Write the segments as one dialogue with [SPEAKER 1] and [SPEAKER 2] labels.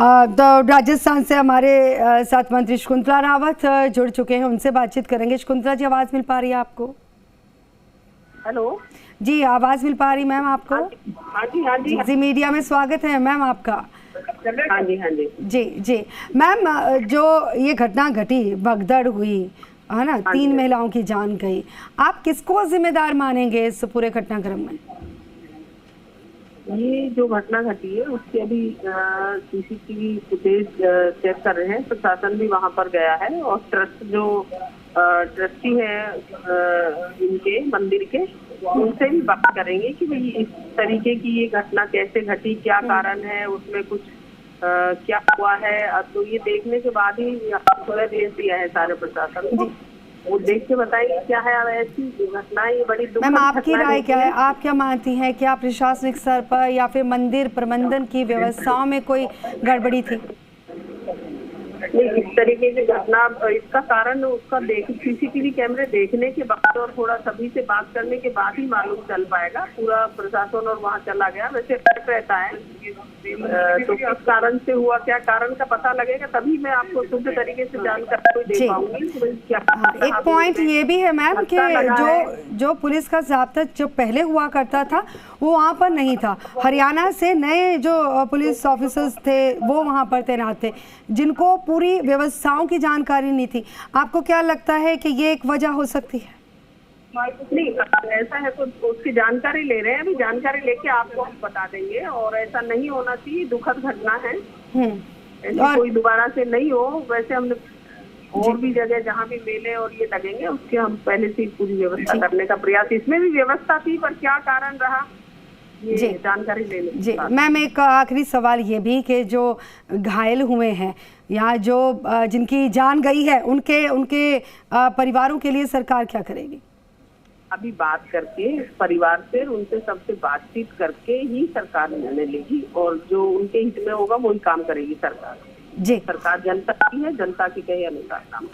[SPEAKER 1] तो राजस्थान से हमारे साथ मंत्री शकुंतला रावत जुड़ चुके हैं, उनसे बातचीत करेंगे। शकुंतला जी, आवाज़ मिल पा रही है आपको?
[SPEAKER 2] हेलो
[SPEAKER 1] जी, आवाज़ मिल पा रही मैम आपको?
[SPEAKER 2] हाँ जी
[SPEAKER 1] जी मीडिया में स्वागत है मैम आपका।
[SPEAKER 2] हाँ जी
[SPEAKER 1] जी मैम, जो ये घटना घटी, भगदड़ हुई है ना, 3 महिलाओं की जान गई, आप किसको जिम्मेदार मानेंगे इस पूरे घटनाक्रम में?
[SPEAKER 2] ये जो घटना घटी है उसकी अभी सीसीटीवी फुटेज चेक कर रहे हैं। प्रशासन भी वहां पर गया है और ट्रस्ट जो ट्रस्टी है इनके मंदिर के, उनसे भी बात करेंगे कि भाई इस तरीके की ये घटना कैसे घटी, क्या कारण है, उसमें कुछ क्या हुआ है। अब तो ये देखने के बाद ही थोड़ा देश दिया है सारे प्रशासन को, वो देख के बताएंगे क्या है। अब ऐसी घटना ये बड़ी दुखद
[SPEAKER 1] मैम, आपकी राय क्या है? आप क्या मानती हैं, क्या प्रशासनिक स्तर पर या फिर मंदिर प्रबंधन की व्यवस्थाओं में कोई गड़बड़ी थी?
[SPEAKER 2] नहीं, इस तरीके की घटना, इसका कारण उसका सीसीटीवी कैमरे देखने के बाद और थोड़ा सभी से बात करने के बाद ही मालूम चल पाएगा। पूरा प्रशासन और वहाँ चला गया, वैसे रहता है तो किस कारण से हुआ, क्या कारण का पता लगेगा तभी मैं आपको शुद्ध तरीके से जानकारी दे पाऊंगी।
[SPEAKER 1] एक पॉइंट ये भी है मैम कि जो पुलिस का ज़ाब्ता जो पहले हुआ करता था वो वहाँ पर नहीं था। हरियाणा से नए जो पुलिस ऑफिसर्स थे वो वहाँ पर तैनात थे, जिनको पूरी व्यवस्थाओं की जानकारी नहीं थी। आपको क्या लगता है कि ये एक वजह हो सकती है?
[SPEAKER 2] नहीं, ऐसा है तो उसकी जानकारी ले रहे हैं, अभी जानकारी लेके आपको हम बता देंगे। और ऐसा नहीं होना चाहिए, दुखद घटना है, ऐसी कोई दोबारा से नहीं हो। वैसे हमने और भी जगह जहाँ भी मेले और ये लगेंगे उसके हम पहले से पूरी व्यवस्था करने का प्रयास, इसमें भी व्यवस्था थी, पर क्या कारण रहा ये जानकारी ले लें।
[SPEAKER 1] जी मैम, एक आखिरी सवाल ये भी कि जो घायल हुए हैं या जो जिनकी जान गई है, उनके परिवारों के लिए सरकार क्या करेगी?
[SPEAKER 2] अभी बात करके परिवार से, उनसे सबसे बातचीत करके ही सरकार निर्णय लेगी और जो उनके हित में होगा वही काम करेगी सरकार।
[SPEAKER 1] जी,
[SPEAKER 2] सरकार जनता की है, जनता की कहे अनुसार काम।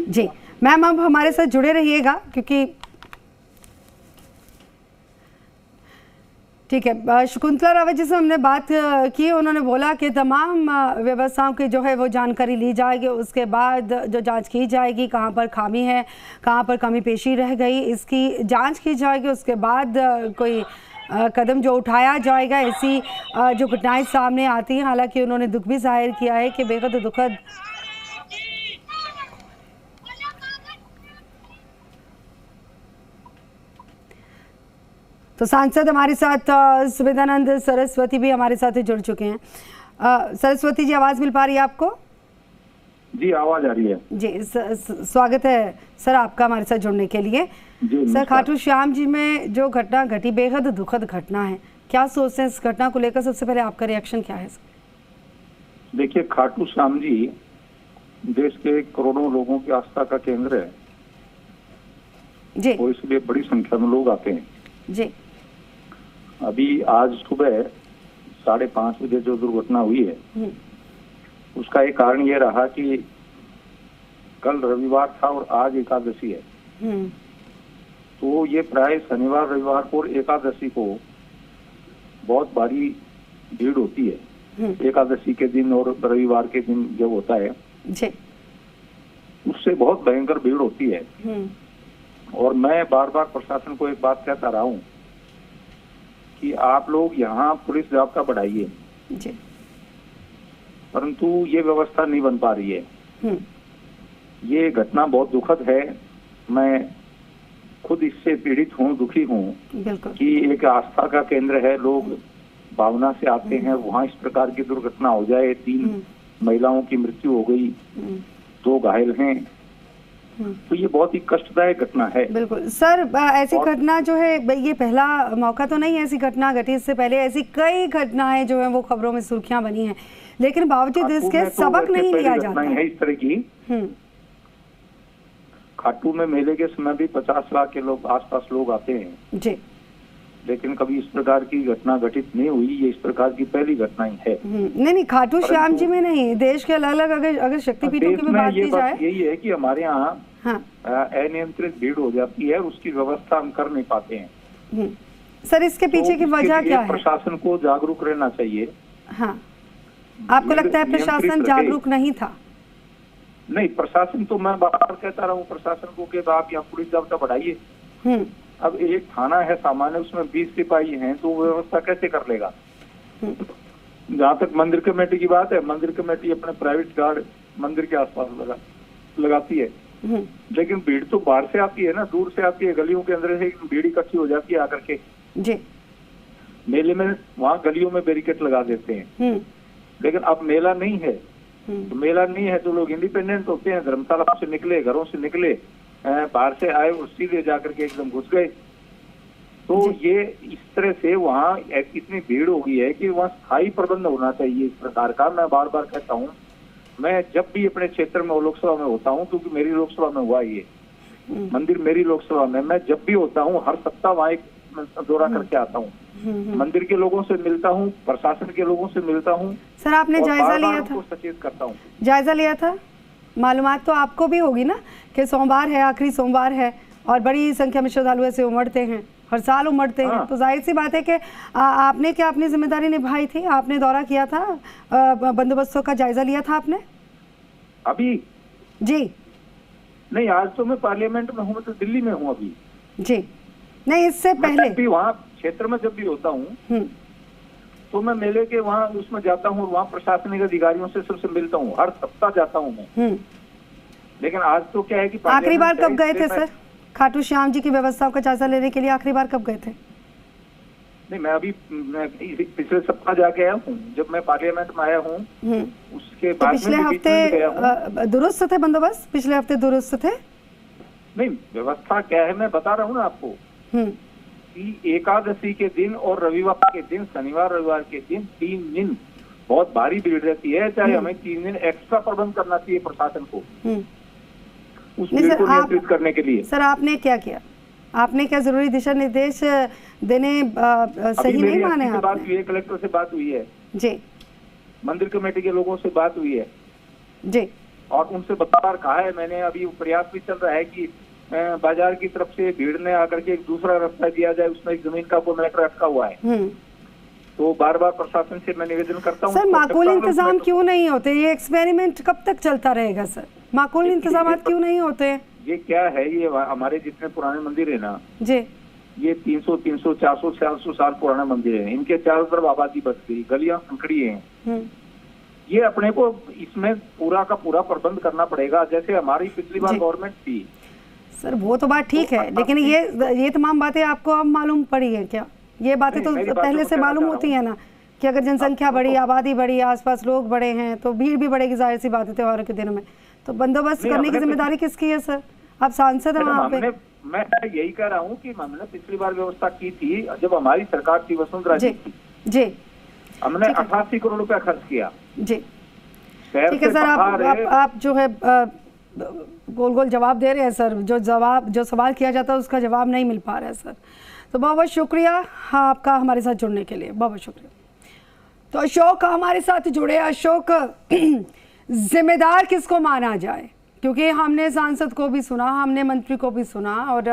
[SPEAKER 1] जी मैम, अब हमारे साथ जुड़े रहिएगा क्योंकि ठीक है। शकुंतला रावत जी से हमने बात की, उन्होंने बोला कि तमाम व्यवस्थाओं की जो है वो जानकारी ली जाएगी, उसके बाद जो जांच की जाएगी, कहाँ पर खामी है, कहाँ पर कमी पेशी रह गई, इसकी जांच की जाएगी। उसके बाद कोई कदम जो उठाया जाएगा। ऐसी जो घटनाएं सामने आती हैं, हालांकि उन्होंने दुख भी जाहिर किया है कि बेहद दुखद तो सांसद हमारे साथ सुविधानंद सरस्वती भी हमारे साथ जुड़ चुके हैं। सरस्वती जी, आवाज़ मिल पा रही है आपको?
[SPEAKER 3] जी, आवाज़ आ रही है।
[SPEAKER 1] जी, स्वागत है सर आपका हमारे साथ जुड़ने के लिए। सर, खाटू श्याम जी में जो घटना घटी, बेहद दुखद घटना है, क्या सोचते हैं इस घटना को लेकर? सबसे पहले आपका रिएक्शन क्या है?
[SPEAKER 3] देखिए, खाटू श्याम जी देश के करोड़ों लोगों की आस्था का केंद्र है
[SPEAKER 1] जी,
[SPEAKER 3] और इसलिए बड़ी संख्या में लोग आते हैं
[SPEAKER 1] जी।
[SPEAKER 3] अभी आज सुबह 5:30 बजे जो दुर्घटना हुई है उसका एक कारण ये रहा कि कल रविवार था और आज एकादशी है, तो ये प्राय शनिवार रविवार को और एकादशी को बहुत भारी भीड़ होती है। एकादशी के दिन और रविवार के दिन जब होता है उससे बहुत भयंकर भीड़ होती है। और मैं बार बार प्रशासन को एक बात कहता रहा हूँ कि आप लोग यहाँ पुलिस जाब्ता बढ़ाइए, परंतु ये व्यवस्था नहीं बन पा रही है। ये घटना बहुत दुखद है, मैं खुद इससे पीड़ित हूँ, दुखी हूँ कि एक आस्था का केंद्र है, लोग भावना से आते हैं, वहाँ इस प्रकार की दुर्घटना हो जाए। 3 महिलाओं की मृत्यु हो गई, 2 घायल हैं, तो ये बहुत ही कष्टदायक घटना है।
[SPEAKER 1] बिल्कुल सर, ऐसी घटना जो है ये पहला मौका तो नहीं है ऐसी घटना घटी, इससे पहले ऐसी कई घटनाएं जो है वो खबरों में सुर्खियां बनी हैं, लेकिन बावजूद इसके सबक नहीं लिया जाता है
[SPEAKER 3] इस तरह की। खाटू में मेले के समय भी 50 लाख के लोग आसपास लोग आते हैं
[SPEAKER 1] जी,
[SPEAKER 3] लेकिन कभी इस प्रकार की घटना घटित नहीं हुई। ये इस प्रकार की पहली घटना ही है।
[SPEAKER 1] नहीं, खाटू श्याम जी में नहीं, देश के अलग अलग अगर शक्तिपीठों की बात की जाए,
[SPEAKER 3] यही है कि हमारे यहाँ अनियंत्रित भीड़ हो जाती है, उसकी व्यवस्था हम कर नहीं पाते हैं।
[SPEAKER 1] सर, इसके पीछे की वजह क्या है?
[SPEAKER 3] प्रशासन को जागरूक रहना चाहिए
[SPEAKER 1] हाँ, आपको लगता है प्रशासन जागरूक नहीं था?
[SPEAKER 3] नहीं, प्रशासन तो मैं बार बार कहता रहा हूँ प्रशासन को कि आप यहाँ पुलिस जाब्ता बढ़ाइए। अब एक थाना है सामान्य, उसमें 20 सिपाही हैं, तो व्यवस्था कैसे कर लेगा? जहाँ तक मंदिर कमेटी की बात है, मंदिर कमेटी अपने प्राइवेट गार्ड मंदिर के आसपास लगाती है, लेकिन भीड़ तो बाहर से आती है ना, दूर से आती है, गलियों के अंदर से भीड़ इकट्ठी हो जाती है आकर के
[SPEAKER 1] जी।
[SPEAKER 3] मेले में वहाँ गलियों में बैरिकेड लगा देते हैं। लेकिन अब मेला नहीं है, तो मेला नहीं है तो लोग इंडिपेंडेंट होते हैं, धर्मशाला से निकले, घरों से निकले, बाहर से आए और सीधे जाकर के एकदम घुस गए। तो ये इस तरह से वहाँ इतनी भीड़ हो गई है कि वहाँ स्थायी प्रबंध होना चाहिए इस प्रकार का। मैं बार बार कहता हूँ, मैं जब भी अपने क्षेत्र में लोकसभा में होता हूँ, क्योंकि मेरी लोकसभा में हुआ ये मंदिर, मेरी लोकसभा में मैं जब भी होता हूँ हर सप्ताह वहाँ एक दौरा करके आता हूँ, मंदिर के लोगों से मिलता हूँ, प्रशासन के लोगों से मिलता हूँ।
[SPEAKER 1] सर, आपने जायजा लिया था?
[SPEAKER 3] सचेत करता हूँ।
[SPEAKER 1] जायजा लिया था? मालूमात तो आपको भी होगी ना कि सोमवार है, आखिरी सोमवार है और बड़ी संख्या में श्रद्धालु ऐसे उमड़ते हैं, हर साल उमड़ते हैं। तो जाहिर सी बात है कि आपने क्या अपनी जिम्मेदारी निभाई थी? आपने दौरा किया था, बंदोबस्तों का जायजा लिया था आपने?
[SPEAKER 3] अभी
[SPEAKER 1] जी
[SPEAKER 3] नहीं, आज तो मैं पार्लियामेंट में हूँ, तो दिल्ली में हूँ अभी
[SPEAKER 1] जी। नहीं, इससे पहले
[SPEAKER 3] भी वहाँ क्षेत्र में जब भी होता हूँ तो मैं मेले के वहाँ उसमें जाता हूँ, वहाँ प्रशासनिक अधिकारियों से सबसे मिलता हूँ, हर सप्ताह जाता हूँ मैं। लेकिन आज तो क्या है कि
[SPEAKER 1] आखिरी बार कब गए थे सर खाटू श्याम जी की व्यवस्थाओं का जायजा लेने के लिए? आखिरी बार कब गए थे?
[SPEAKER 3] नहीं, मैं अभी पिछले सप्ताह जाके आया हूँ, जब मैं पार्लियामेंट में आया हूँ उसके बाद।
[SPEAKER 1] पिछले हफ्ते दुरुस्त थे बंदोबस्त? पिछले हफ्ते दुरुस्त थे?
[SPEAKER 3] नहीं, व्यवस्था क्या है मैं बता रहा हूँ ना आपको कि एकादशी के दिन और रविवार के दिन, शनिवार रविवार के दिन 3 दिन बहुत भारी भीड़ रहती है, चाहे हमें 3 दिन एक्स्ट्रा प्रबंध करना चाहिए प्रशासन को उस भीड़ को नियंत्रित करने के लिए।
[SPEAKER 1] सर, आपने क्या किया? आपने क्या जरूरी दिशा निर्देश देने सही नहीं माने?
[SPEAKER 3] बात हुई है, कलेक्टर से बात हुई है
[SPEAKER 1] जी,
[SPEAKER 3] मंदिर कमेटी के लोगों से बात हुई है
[SPEAKER 1] जी,
[SPEAKER 3] और उनसे बार कहा है मैंने। अभी प्रयास भी चल रहा है कि बाजार की तरफ से भीड़ ने आकर के एक दूसरा रास्ता दिया जाए, उसमें एक जमीन का कोई मैटर अटका हुआ है। तो बार बार प्रशासन से मैं निवेदन करता हूँ।
[SPEAKER 1] सर, माकूल इंतजाम क्यों नहीं होते? ये एक्सपेरिमेंट कब तक चलता रहेगा सर? माकूल इंतजाम क्यों नहीं होते?
[SPEAKER 3] ये क्या है, ये हमारे जितने पुराने मंदिर है ना
[SPEAKER 1] जी,
[SPEAKER 3] ये 300, 400, 400 साल पुराने मंदिर है, इनके चारों तरफ आबादी बस गई, गलियां संकड़ी हैं। ये अपने को इसमें पूरा का पूरा प्रबंध करना पड़ेगा, जैसे हमारी पिछली बार गवर्नमेंट थी।
[SPEAKER 1] सर, वो तो बात ठीक है, लेकिन ये तमाम बातें आपको अब मालूम पड़ी है क्या? ये बातें तो पहले से मालूम होती है ना कि अगर जनसंख्या बढ़ी, आबादी बढ़ी, आसपास लोग बड़े हैं तो भीड़ भी बढ़ेगी, जाहिर सी बात है त्योहारों के दिनों में। तो बंदोबस्त करने की जिम्मेदारी किसकी है सर? आप सांसद हैं वहाँ पे।
[SPEAKER 3] मैं यही कह रहा हूँ कि हमने पिछली बार व्यवस्था की थी जब हमारी सरकार थी, वसुंधरा जी जी, हमने 88 करोड़ रुपया खर्च किया जी।
[SPEAKER 1] ठीक है सर, आप जो है गोल गोल जवाब दे रहे हैं सर, जो सवाल किया जाता है उसका जवाब नहीं मिल पा रहा है सर। तो बहुत बहुत शुक्रिया आपका हमारे साथ जुड़ने के लिए, बहुत बहुत शुक्रिया। तो अशोक हमारे साथ जुड़े। अशोक, जिम्मेदार किसको माना जाए? क्योंकि हमने सांसद को भी सुना, हमने मंत्री को भी सुना और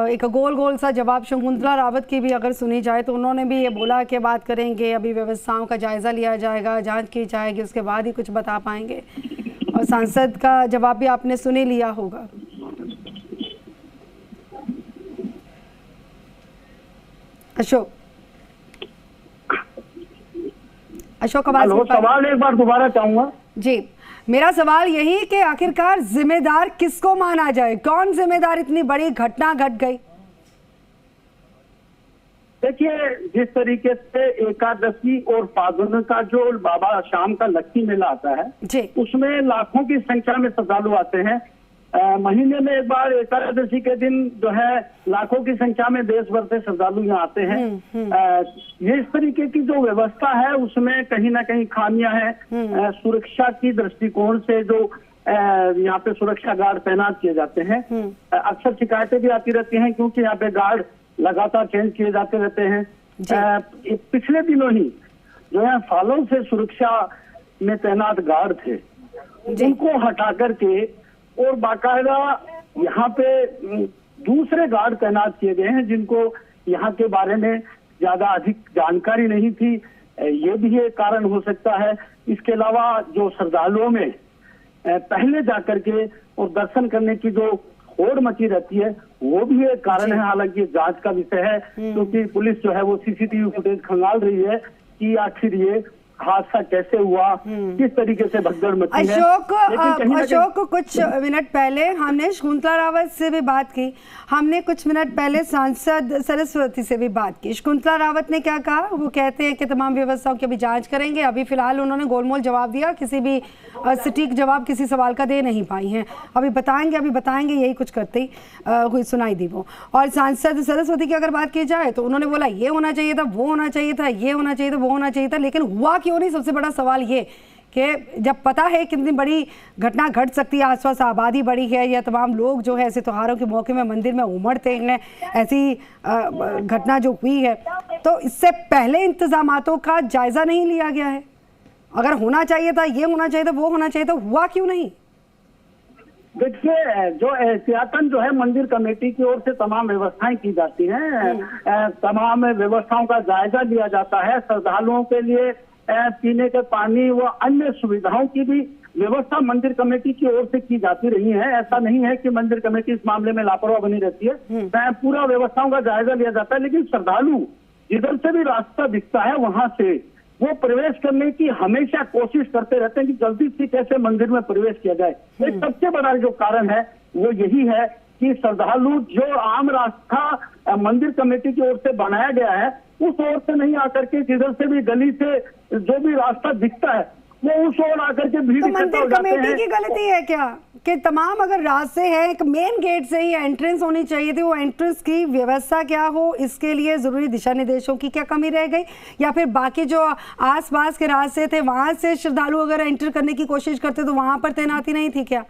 [SPEAKER 1] एक गोल गोल सा जवाब शकुंतला रावत की भी अगर सुनी जाए तो उन्होंने भी ये बोला कि बात करेंगे, अभी व्यवस्थाओं का जायजा लिया जाएगा, जांच की जाएगी, उसके बाद ही कुछ बता पाएंगे। और सांसद का जवाब भी आपने सुन ही लिया होगा। अशोक, आवाज
[SPEAKER 4] सवाल एक बार दोबारा चाहूंगा
[SPEAKER 1] जी। मेरा सवाल यही कि आखिरकार जिम्मेदार किसको माना जाए? कौन जिम्मेदार? इतनी बड़ी घटना घट गई।
[SPEAKER 4] देखिए, जिस तरीके से एकादशी और फागुन का जो बाबा शाम का लक्ष्मी मेला आता है जी, उसमें लाखों की संख्या में श्रद्धालु आते हैं। महीने में एक बार एकादशी के दिन जो है लाखों की संख्या में देश भर से श्रद्धालु यहाँ आते हैं। ये इस तरीके की जो व्यवस्था है उसमें कहीं ना कहीं खामियां हैं। सुरक्षा की दृष्टिकोण से जो यहाँ पे सुरक्षा गार्ड तैनात किए जाते हैं, अक्सर शिकायतें भी आती रहती हैं क्योंकि यहाँ पे गार्ड लगातार चेंज किए जाते रहते हैं। पिछले दिनों ही जो है सालों से सुरक्षा में तैनात गार्ड थे, उनको हटा करके और बाकायदा यहाँ पे दूसरे गार्ड तैनात किए गए हैं जिनको यहाँ के बारे में ज्यादा अधिक जानकारी नहीं थी। ये भी एक कारण हो सकता है। इसके अलावा जो श्रद्धालुओं में पहले जाकर के और दर्शन करने की जो होड़ मची रहती है वो भी एक कारण है। हालांकि जांच का विषय है, क्योंकि पुलिस जो है वो सीसीटीवी फुटेज खंगाल रही है कि आखिर ये हादसा कैसे हुआ, किस तरीके से भगदड़ मची है।
[SPEAKER 1] अशोक कुछ मिनट पहले हमने शकुंतला रावत से भी बात की, हमने कुछ मिनट पहले सांसद सरस्वती से भी बात की। शकुंतला रावत ने क्या कहा? वो कहते हैं कि तमाम व्यवस्थाओं की अभी जांच करेंगे। अभी फिलहाल उन्होंने गोलमोल जवाब दिया, किसी भी सटीक जवाब किसी सवाल का दे नहीं पाई हैं। अभी बताएंगे यही कुछ करते ही हुई सुनाई दी वो। और सांसद सरस्वती की अगर बात की जाए तो उन्होंने बोला ये होना चाहिए था, वो होना चाहिए था, ये होना चाहिए था, वो होना चाहिए था, लेकिन हुआ क्यों नहीं? सबसे बड़ा सवाल ये कि जब पता है कितनी बड़ी घटना घट सकती है, आसपास आबादी बड़ी है, या तमाम लोग जो है ऐसे त्योहारों के मौके में मंदिर में उमड़ते हैं, ऐसी घटना जो हुई है, तो इससे पहले इंतजामातों का जायजा नहीं लिया गया है? अगर होना चाहिए था, ये होना चाहिए था, वो होना चाहिए था, हुआ क्यों नहीं?
[SPEAKER 4] देखिए, जो एहतियातन जो है मंदिर कमेटी की ओर से तमाम व्यवस्थाएं की जाती हैं, तमाम व्यवस्थाओं का जायजा लिया जाता है। श्रद्धालुओं के लिए पीने के पानी व अन्य सुविधाओं की भी व्यवस्था मंदिर कमेटी की ओर से की जाती रही है। ऐसा नहीं है कि मंदिर कमेटी इस मामले में लापरवाह बनी रहती है। पूरा व्यवस्थाओं का जायजा लिया जाता है, लेकिन श्रद्धालु जिधर से भी रास्ता दिखता है वहां से वो प्रवेश करने की हमेशा कोशिश करते रहते हैं कि जल्दी से कैसे मंदिर में प्रवेश किया जाए। एक सबसे बड़ा जो कारण है वो यही है कि श्रद्धालु जो आम रास्ता मंदिर कमेटी की ओर से बनाया गया है उस ओर से नहीं आकर के जिधर से भी गली से जो भी रास्ता दिखता है वो उस ओर आकर के भीड़
[SPEAKER 1] मंदिर कमेटी की गलती है क्या कि तमाम अगर रास्ते हैं, एक मेन गेट से ही एंट्रेंस होनी चाहिए थी, वो एंट्रेंस की व्यवस्था क्या हो, इसके लिए जरूरी दिशा निर्देशों की क्या कमी रह गई, या फिर बाकी जो आसपास के रास्ते थे वहां से श्रद्धालु अगर एंटर करने की कोशिश करते तो वहां पर तैनाती नहीं थी क्या?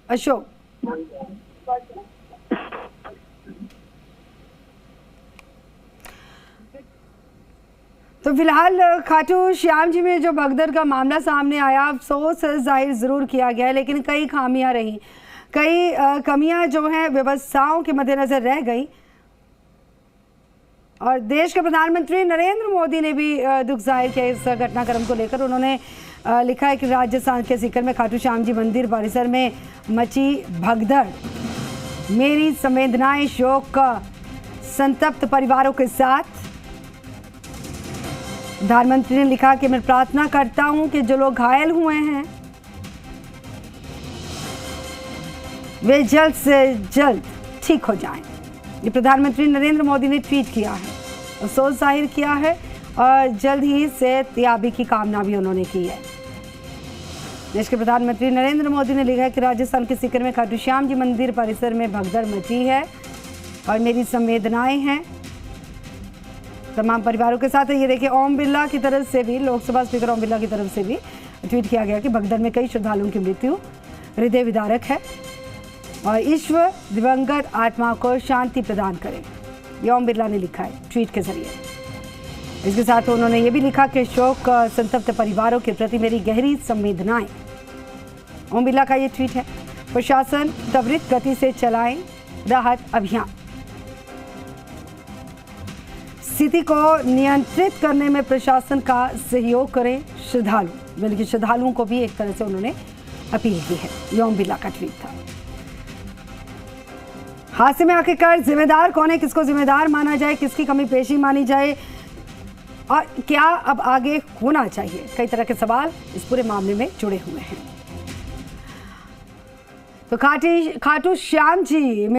[SPEAKER 1] अशोक, तो फिलहाल खाटू श्याम जी में जो भगदड़ का मामला सामने आया, अफसोस जाहिर जरूर किया गया, लेकिन कई खामियां रही, कई कमियां जो हैं व्यवस्थाओं के मद्देनजर रह गई। और देश के प्रधानमंत्री नरेंद्र मोदी ने भी दुख जाहिर किया इस घटनाक्रम को लेकर। उन्होंने लिखा है कि राजस्थान के सीकर में खाटू श्याम जी मंदिर परिसर में मची भगदड़, मेरी संवेदनाएं शोक संतप्त परिवारों के साथ। प्रधानमंत्री ने लिखा कि मैं प्रार्थना करता हूं कि जो लोग घायल हुए हैं वे जल्द से जल्द ठीक हो जाएं। ये प्रधानमंत्री नरेंद्र मोदी ने ट्वीट किया है, अफसोस जाहिर किया है और जल्द ही सेहतयाबी की कामना भी उन्होंने की है। देश के प्रधानमंत्री नरेंद्र मोदी ने लिखा है कि राजस्थान के सीकर में खाटू श्याम जी मंदिर परिसर में भगदड़ मची है और मेरी संवेदनाएं हैं तमाम परिवारों के साथ। ये देखिए, ओम बिरला की तरफ से भी, लोकसभा स्पीकर ओम बिरला की तरफ से भी ट्वीट किया गया कि भगदड़ में कई श्रद्धालुओं की मृत्यु हृदय विदारक है और ईश्वर दिवंगत आत्मा को शांति प्रदान करे। ये ओम बिरला ने लिखा है ट्वीट के जरिए। इसके साथ उन्होंने ये भी लिखा कि शोक संतप्त परिवारों के प्रति मेरी गहरी संवेदनाएं। ओम बिरला का ये ट्वीट है। प्रशासन त्वरित गति से चलाएं राहत अभियान, स्थिति को नियंत्रित करने में प्रशासन का सहयोग करें श्रद्धालु, बल्कि श्रद्धालुओं को भी एक तरह से उन्होंने अपील की है। ये ओम बिरला का ट्वीट था। हादसे में आखिरकार जिम्मेदार कौन है, किसको जिम्मेदार माना जाए, किसकी कमी पेशी मानी जाए और क्या अब आगे होना चाहिए, कई तरह के सवाल इस पूरे मामले में जुड़े हुए हैं। तो खाटू श्याम जी